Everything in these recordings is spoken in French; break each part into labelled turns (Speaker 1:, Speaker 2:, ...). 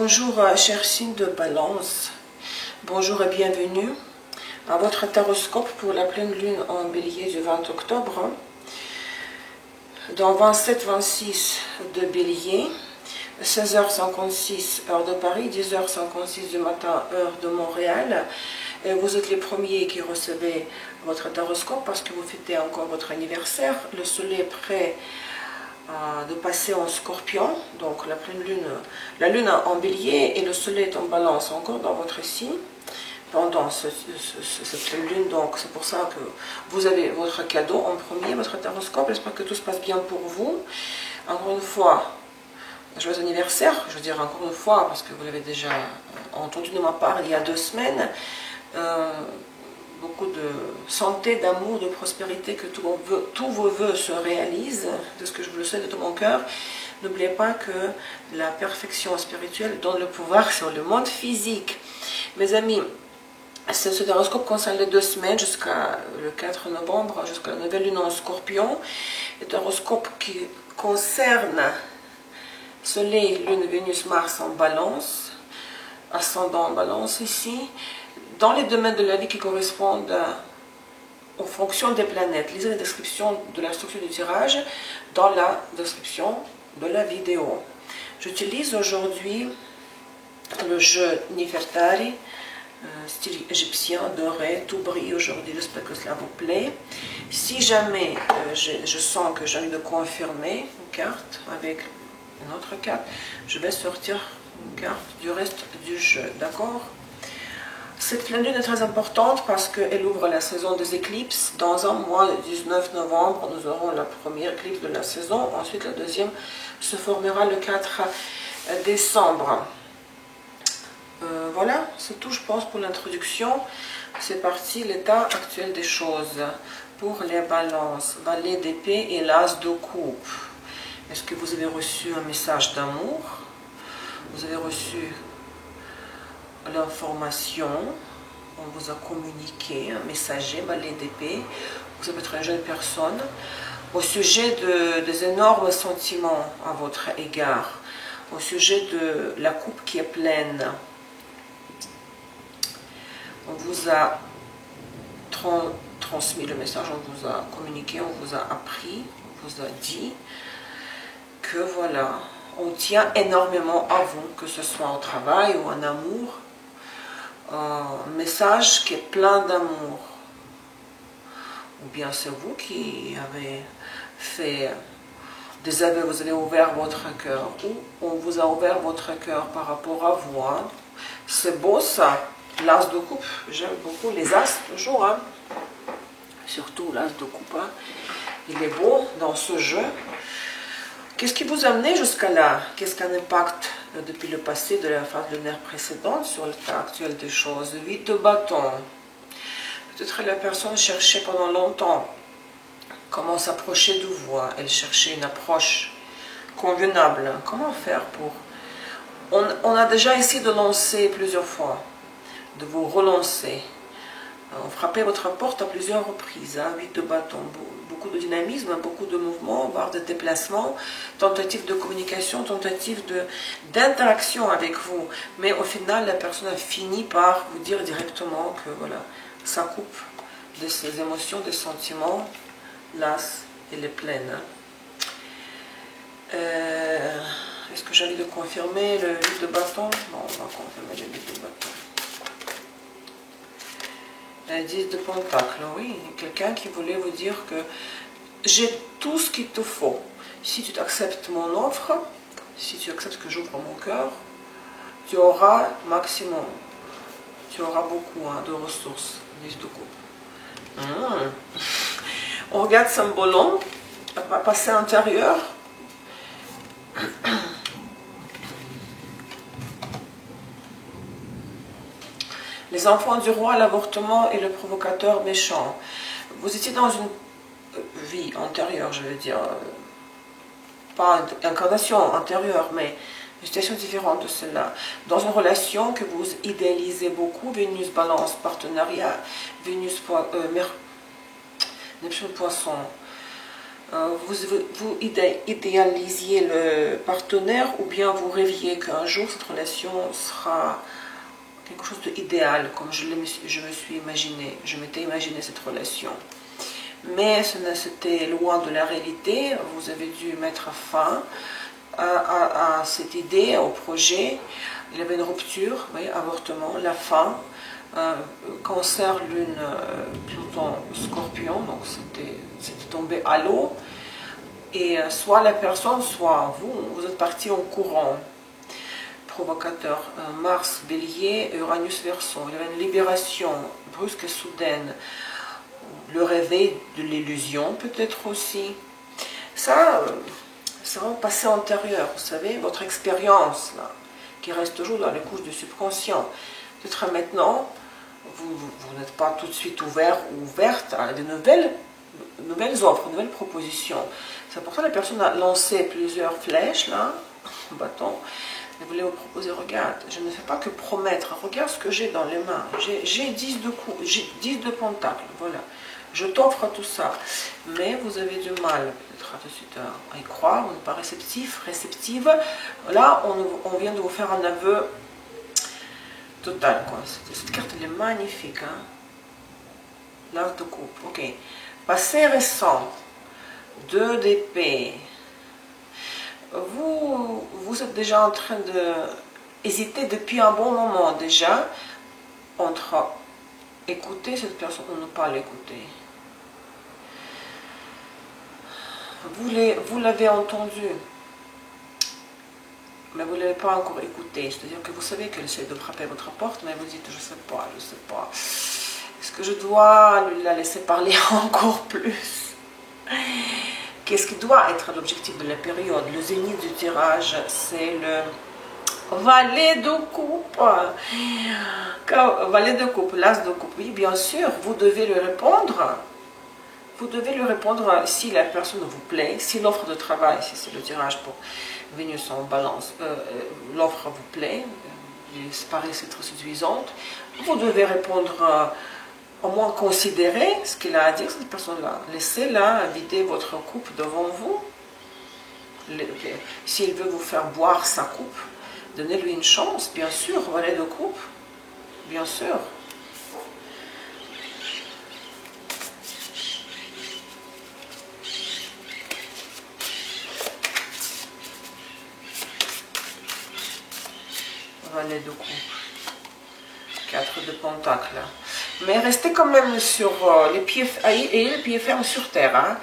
Speaker 1: Bonjour chers signes de Balance, bonjour et bienvenue à votre taroscope pour la pleine lune en bélier du 20 octobre. Dans 27-26 de bélier, 16h56 heure de Paris, 10h56 du matin heure de Montréal. Et vous êtes les premiers qui recevez votre taroscope parce que vous fêtez encore votre anniversaire. Le soleil est prêt de passer en scorpion, donc la pleine lune, la lune en bélier et le soleil est en balance encore dans votre signe pendant cette pleine lune. Donc c'est pour ça que vous avez votre cadeau en premier, votre taroscope. J'espère que tout se passe bien pour vous. Encore une fois, joyeux anniversaire. Je veux dire encore une fois parce que vous l'avez déjà entendu de ma part il y a 2 semaines. Beaucoup de santé, d'amour, de prospérité, que tous vos vœux se réalisent, de ce que je vous le souhaite de tout mon cœur. N'oubliez pas que la perfection spirituelle donne le pouvoir sur le monde physique. Mes amis, ce taroscope concerne les 2 semaines jusqu'à le 4 novembre, jusqu'à la nouvelle lune en scorpion. Le taroscope qui concerne Soleil, Lune, Vénus, Mars en balance, ascendant en balance ici, dans les domaines de la vie qui correspondent aux fonctions des planètes. Lisez la description de la structure du tirage dans la description de la vidéo. J'utilise aujourd'hui le jeu Nefertari, style égyptien, doré, tout brille aujourd'hui. J'espère que cela vous plaît. Si jamais je sens que j'ai envie de confirmer une carte avec une autre carte, je vais sortir une carte du reste du jeu, d'accord? Cette pleine lune est très importante parce qu'elle ouvre la saison des éclipses. Dans un mois, le 19 novembre, nous aurons la première éclipse de la saison. Ensuite, la deuxième se formera le 4 décembre. Voilà, c'est tout, je pense, pour l'introduction. C'est parti, l'état actuel des choses. Pour les balances, valet d'épée et l'as de coupe. Est-ce que vous avez reçu un message d'amour? Vous avez reçu l'information, on vous a communiqué un messager, valet d'épée, vous êtes une jeune personne, au sujet des énormes sentiments à votre égard, au sujet de la coupe qui est pleine. On vous a transmis le message, on vous a communiqué, on vous a appris, on vous a dit que voilà, on tient énormément à vous, que ce soit au travail ou en amour. Un message qui est plein d'amour, ou bien c'est vous qui avez fait des aveux, vous avez ouvert votre cœur, ou on vous a ouvert votre cœur par rapport à vous. Hein. C'est beau ça, l'as de coupe, j'aime beaucoup les as toujours, hein. Surtout l'as de coupe, hein. Il est beau dans ce jeu. Qu'est-ce qui vous a amené jusqu'à là? Qu'est-ce qu'un impact depuis le passé de la phase lunaire précédente sur l'état actuel des choses? 8 de bâton. Peut-être la personne cherchait pendant longtemps comment s'approcher de vous. Elle cherchait une approche convenable. Comment faire pour... On a déjà essayé de lancer plusieurs fois, de vous relancer. On frappait votre porte à plusieurs reprises. 8 de bâton. Beaucoup de dynamisme, beaucoup de mouvements, voire de déplacements, tentative de communication, tentative d'interaction avec vous. Mais au final, la personne a fini par vous dire directement que voilà, ça coupe de ses émotions, des sentiments, l'as, elle est pleine. Est-ce que j'ai envie de confirmer le 8 de bâton? Non, on va confirmer le 8 de bâton. 10 de pentacle, oui, quelqu'un qui voulait vous dire que j'ai tout ce qu'il te faut. Si tu acceptes mon offre, si tu acceptes que j'ouvre mon cœur, tu auras maximum, tu auras beaucoup de ressources. 10 de coupe. On regarde Sambolon, passé intérieur. Les enfants du roi, l'avortement et le provocateur méchant. Vous étiez dans une vie antérieure, je veux dire, pas incarnation antérieure, mais une situation différente de celle-là. Dans une relation que vous idéalisez beaucoup, Vénus, balance, partenariat, Vénus, Neptune, poisson. vous idéalisiez le partenaire ou bien vous rêviez qu'un jour cette relation sera quelque chose d'idéal, comme je me suis imaginé, je m'étais imaginé cette relation. Mais c'était loin de la réalité, vous avez dû mettre fin à cette idée, au projet. Il y avait une rupture, oui, avortement, la fin, cancer, lune, Pluton, Scorpion, donc c'était tombé à l'eau. Et soit la personne, soit vous êtes parti en courant. Provocateur, Mars, Bélier, Uranus, Verseau. Il y avait une libération brusque et soudaine. Le réveil de l'illusion peut-être aussi. Ça, c'est un passé antérieur, vous savez, votre expérience, là, qui reste toujours dans les couches du subconscient. Peut-être maintenant, vous n'êtes pas tout de suite ouvert ou ouverte à de nouvelles offres, de nouvelles propositions. C'est pour ça que la personne a lancé plusieurs flèches, là, un bâton. Elle voulait vous proposer, regarde, je ne fais pas que promettre, regarde ce que j'ai dans les mains. J'ai 10 de coups, j'ai 10 de pentacles, voilà. Je t'offre tout ça, mais vous avez du mal peut-être tout de suite à y croire, on n'est pas réceptive. Là, on vient de vous faire un aveu total, quoi. Cette carte, elle est magnifique, hein. L'as de coupe, ok. Passé récent, 2 d'épée. Vous êtes déjà en train de hésiter depuis un bon moment déjà entre écouter cette personne ou ne pas l'écouter. Vous l'avez entendu, mais vous ne l'avez pas encore écouté. C'est-à-dire que vous savez qu'elle essaie de frapper votre porte, mais vous dites, je ne sais pas. Est-ce que je dois la laisser parler encore plus? Qu'est-ce qui doit être l'objectif de la période? Le zénith du tirage, c'est le valet de coupe. Valet de coupe, l'as de coupe. Oui, bien sûr, vous devez lui répondre. Vous devez lui répondre si la personne vous plaît, si l'offre de travail, si c'est le tirage pour Vénus en balance, l'offre vous plaît, il paraît être séduisante. Vous devez répondre, au moins considérer ce qu'il a à dire, cette personne-là. Laissez-la vider votre coupe devant vous. S'il veut vous faire boire sa coupe, donnez-lui une chance, bien sûr, valet de coupe, bien sûr. Valet de coupe. 4 de pentacles. Mais restez quand même sur les pieds, ayez les pieds fermes sur terre. Hein.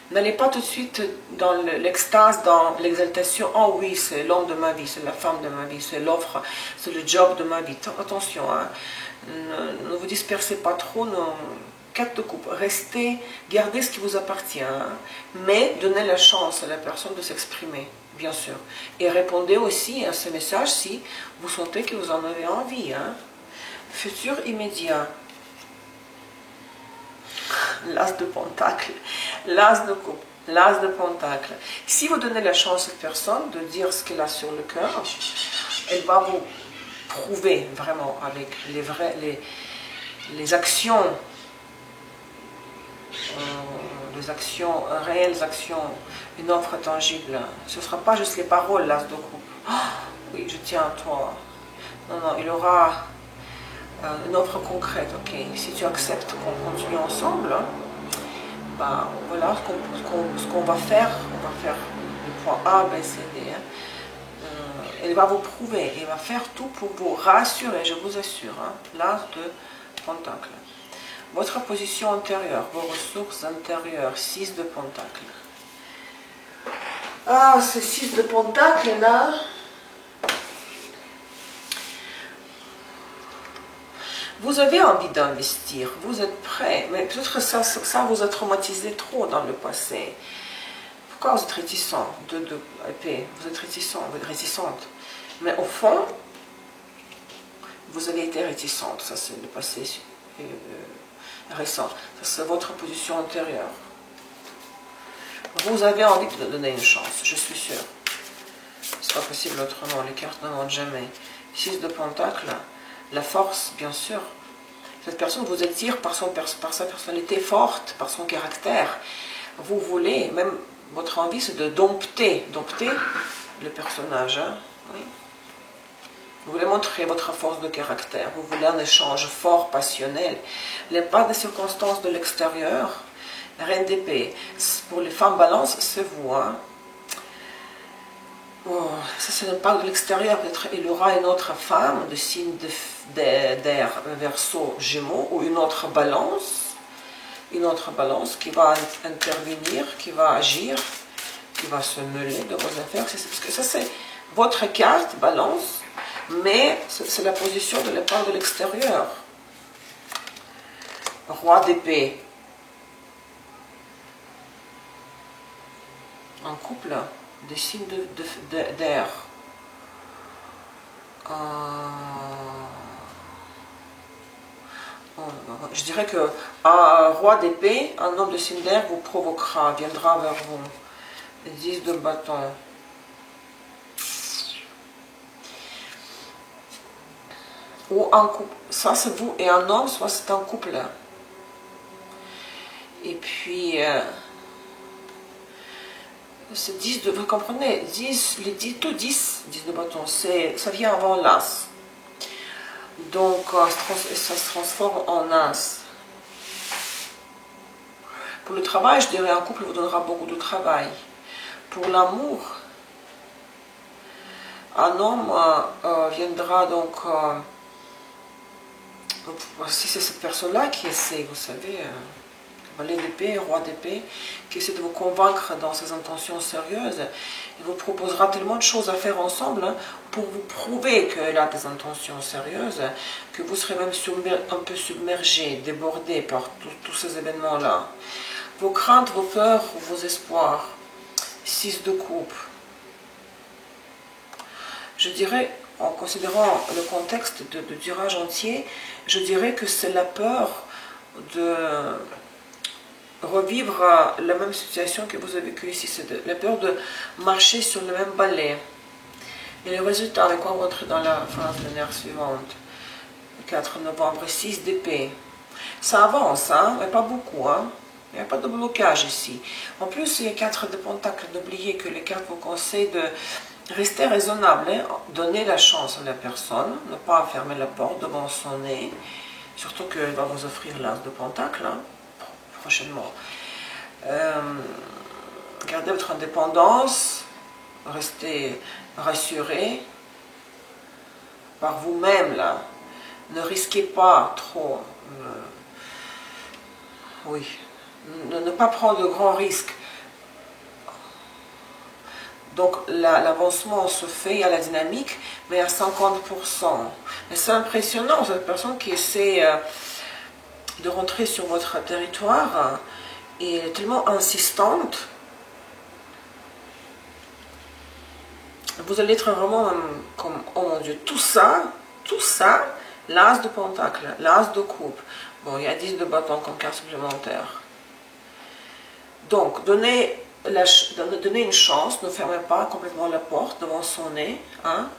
Speaker 1: N'allez pas tout de suite dans l'extase, dans l'exaltation. Oh oui, c'est l'homme de ma vie, c'est la femme de ma vie, c'est l'offre, c'est le job de ma vie. Attention, hein. Ne vous dispersez pas trop. 4 de coupe. Restez, gardez ce qui vous appartient. Hein. Mais donnez la chance à la personne de s'exprimer, bien sûr. Et répondez aussi à ce message si vous sentez que vous en avez envie. Hein. Futur immédiat. L'as de pentacle, l'as de coupe, l'as de pentacle. Si vous donnez la chance à cette personne de dire ce qu'elle a sur le cœur, elle va vous prouver vraiment avec les actions, réelles actions, une offre tangible. Ce ne sera pas juste les paroles, l'as de coupe. Oh, oui, je tiens à toi. Non, il aura une offre concrète, ok. Si tu acceptes qu'on continue ensemble, bah, voilà ce qu'on va faire. On va faire le point A, B, C, D. Hein. Elle va vous prouver, elle va faire tout pour vous rassurer, je vous assure. Hein. L'as de pentacle. Votre position antérieure, vos ressources intérieures, 6 de pentacle. Ah, ce 6 de pentacle là. Vous avez envie d'investir, vous êtes prêt, mais peut-être ça vous a traumatisé trop dans le passé. Pourquoi vous êtes réticent de épée? Vous êtes réticent, vous êtes réticente. Mais au fond, vous avez été réticente, ça c'est le passé récent. Ça c'est votre position antérieure. Vous avez envie de donner une chance, je suis sûre. Ce n'est pas possible autrement, les cartes ne mentent jamais. 6 de pentacle. La force, bien sûr. Cette personne vous attire par sa personnalité forte, par son caractère. vous voulez, même votre envie, c'est de dompter le personnage. Hein, oui. Vous voulez montrer votre force de caractère, vous voulez un échange fort, passionnel. L'impact des circonstances de l'extérieur, reine d'épée. Pour les femmes balance, c'est vous. Hein. Oh, ça c'est l'impact de l'extérieur. Peut-être il y aura une autre femme de signe d'air Verseau, Gémeaux, ou une autre balance qui va intervenir, qui va agir, qui va se mêler de vos affaires. Parce que ça c'est votre carte, balance, mais c'est la position de l'impact de l'extérieur. Roi d'épée. En couple, des signes d'air. Je dirais que un roi d'épée, un homme de signe d'air vous provoquera, viendra vers vous. 10 de bâton. Ou un couple, ça c'est vous et un homme, soit c'est un couple. Et puis, c'est 10 de, vous comprenez, 10, tout 10 de bâton, ça vient avant l'as. Donc, ça se transforme en as. Pour le travail, je dirais un couple vous donnera beaucoup de travail. Pour l'amour, un homme viendra donc, si c'est cette personne-là qui essaie, vous savez, valet d'épée, roi d'épée, qui essaie de vous convaincre dans ses intentions sérieuses, il vous proposera tellement de choses à faire ensemble hein, pour vous prouver qu'elle a des intentions sérieuses, que vous serez même un peu submergé, débordé par tous ces événements-là. Vos craintes, vos peurs, vos espoirs. 6 de coupe. Je dirais, en considérant le contexte de tirage entier, je dirais que c'est la peur de revivre la même situation que vous avez vécue ici. C'est la peur de marcher sur le même balai. Et le résultat, avec quoi on rentre dans la phase linéaire suivante. Le 4 novembre, 6 d'épée. Ça avance, hein, mais pas beaucoup, hein. Il n'y a pas de blocage ici. En plus, il y a 4 de pentacles. N'oubliez que les cartes vous conseillent de rester raisonnable. Hein? Donner la chance à la personne. Ne pas fermer la porte devant son nez. Surtout qu'elle va vous offrir l'as de pentacles hein, prochainement. Gardez votre indépendance. Restez rassuré par vous-même. Là. Ne risquez pas trop. Oui. Ne pas prendre de grands risques. Donc l'avancement se fait à la dynamique, mais à 50%. Mais c'est impressionnant, cette personne qui essaie de rentrer sur votre territoire et elle est tellement insistante. Vous allez être vraiment comme, oh mon Dieu, tout ça, l'as de pentacle, l'as de coupe. Bon, il y a 10 de bâton comme carte supplémentaire. Donc, donnez une chance, ne fermez pas complètement la porte devant son nez, hein,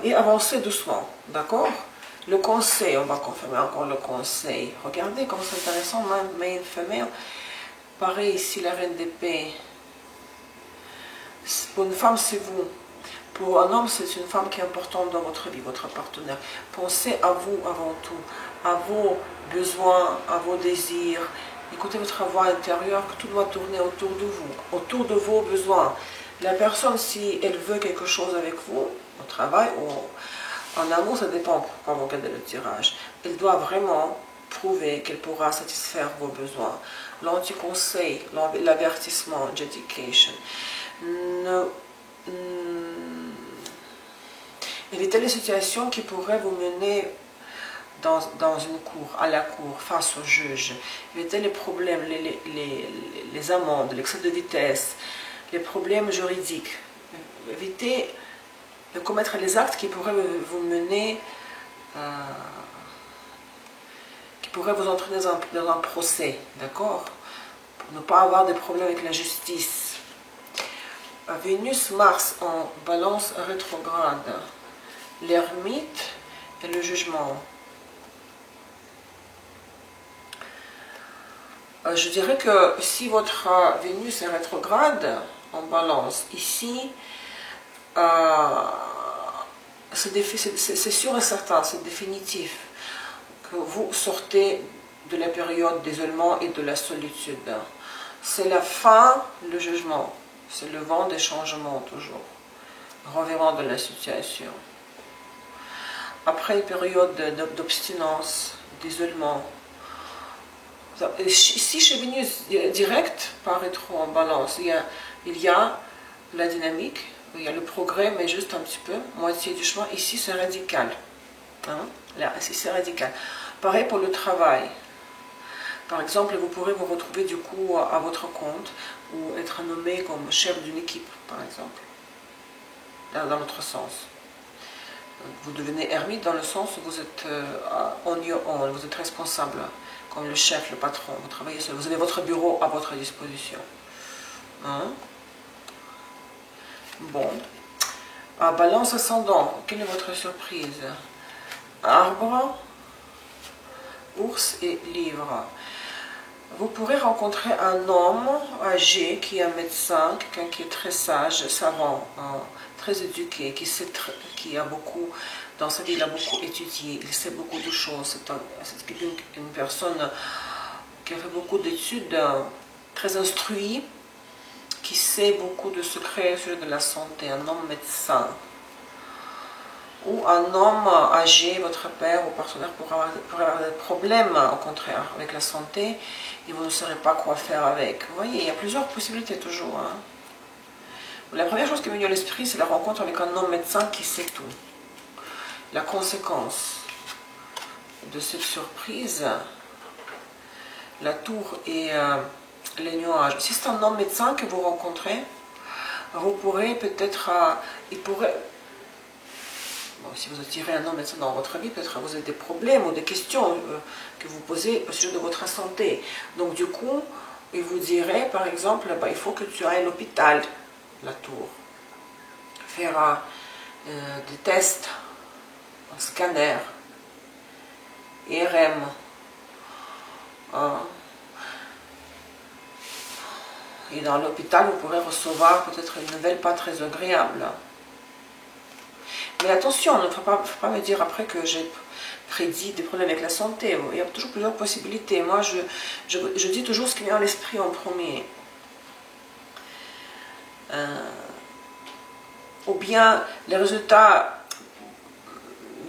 Speaker 1: et avancez doucement, d'accord? Le conseil, on va confirmer encore le conseil. Regardez comme c'est intéressant, main femelle. Pareil ici, la reine d'épée. Pour une femme, c'est vous. Pour un homme, c'est une femme qui est importante dans votre vie, votre partenaire. Pensez à vous avant tout, à vos besoins, à vos désirs. Écoutez votre voix intérieure, que tout doit tourner autour de vous, autour de vos besoins. La personne, si elle veut quelque chose avec vous, au travail ou en amour, ça dépend quand vous regardez le tirage. Elle doit vraiment prouver qu'elle pourra satisfaire vos besoins. L'anti-conseil, l'avertissement, l'éducation. Évitez les situations qui pourraient vous mener dans une cour, à la cour, face au juge. Évitez les problèmes, les amendes, l'excès de vitesse, les problèmes juridiques. Évitez de commettre les actes qui pourraient vous mener, qui pourraient vous entraîner dans un procès, d'accord? Pour ne pas avoir de problèmes avec la justice. Vénus, Mars en balance rétrograde. L'ermite et le jugement. Je dirais que si votre Vénus est rétrograde en balance ici, c'est sûr et certain, c'est définitif que vous sortez de la période d'isolement et de la solitude. C'est la fin, le jugement, c'est le vent des changements toujours, revirement de la situation. Après une période d'obstinence, d'isolement, ici chez Vénus direct par rétro en balance, il y a la dynamique, il y a le progrès, mais juste un petit peu, moitié du chemin. Ici c'est radical. Hein? Là, ici c'est radical. Pareil pour le travail. Par exemple, vous pourrez vous retrouver du coup à votre compte ou être nommé comme chef d'une équipe, par exemple, dans l'autre sens. Vous devenez ermite dans le sens où vous êtes vous êtes responsable, comme le chef, le patron, vous travaillez seul, vous avez votre bureau à votre disposition. Hein? Bon. Balance ascendant, quelle est votre surprise? Arbre, ours et livre. Vous pourrez rencontrer un homme âgé qui est un médecin, quelqu'un qui est très sage, savant, hein, très éduqué, qui a beaucoup, dans sa vie il a beaucoup étudié, il sait beaucoup de choses. C'est une personne qui a fait beaucoup d'études, très instruit, qui sait beaucoup de secrets sur de la santé, un homme médecin. Ou un homme âgé, votre père ou partenaire pourrait avoir des problèmes, au contraire, avec la santé, et vous ne saurez pas quoi faire avec. Vous voyez, il y a plusieurs possibilités toujours. Hein. La première chose qui m'est venue à l'esprit, c'est la rencontre avec un homme médecin qui sait tout. La conséquence de cette surprise, la tour et les nuages. Si c'est un homme médecin que vous rencontrez, vous pourrez peut-être, il pourrait... Bon, si vous attirez un homme médecin dans votre vie, peut-être vous avez des problèmes ou des questions que vous posez au sujet de votre santé. Donc du coup, il vous dirait, par exemple, bah, il faut que tu ailles à l'hôpital, la tour, faire des tests, un scanner, IRM, et dans l'hôpital, vous pourrez recevoir peut-être une nouvelle pas très agréable. Mais attention, il ne faut pas me dire après que j'ai prédit des problèmes avec la santé. Il y a toujours plusieurs possibilités. Moi, je dis toujours ce qui vient à l'esprit en premier. Ou bien les résultats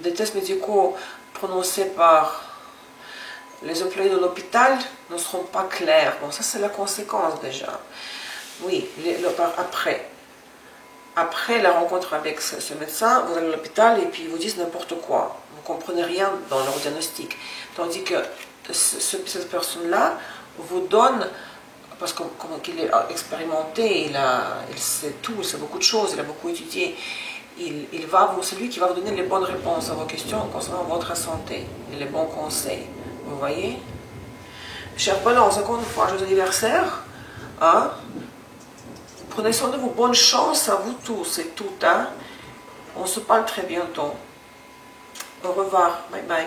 Speaker 1: des tests médicaux prononcés par les employés de l'hôpital ne seront pas clairs. Bon, ça c'est la conséquence déjà. Oui, après la rencontre avec ce médecin, vous allez à l'hôpital et puis ils vous disent n'importe quoi. Vous ne comprenez rien dans leur diagnostic. Tandis que cette personne-là vous donne, parce qu'il est expérimenté, il sait tout, il sait beaucoup de choses, il a beaucoup étudié, c'est lui qui va vous donner les bonnes réponses à vos questions concernant votre santé et les bons conseils. Vous voyez? Chers Balance, encore une fois, joyeux anniversaire. Hein? Prenez soin de vous, bonne chance à vous tous et toutes. Hein? On se parle très bientôt. Au revoir, bye bye.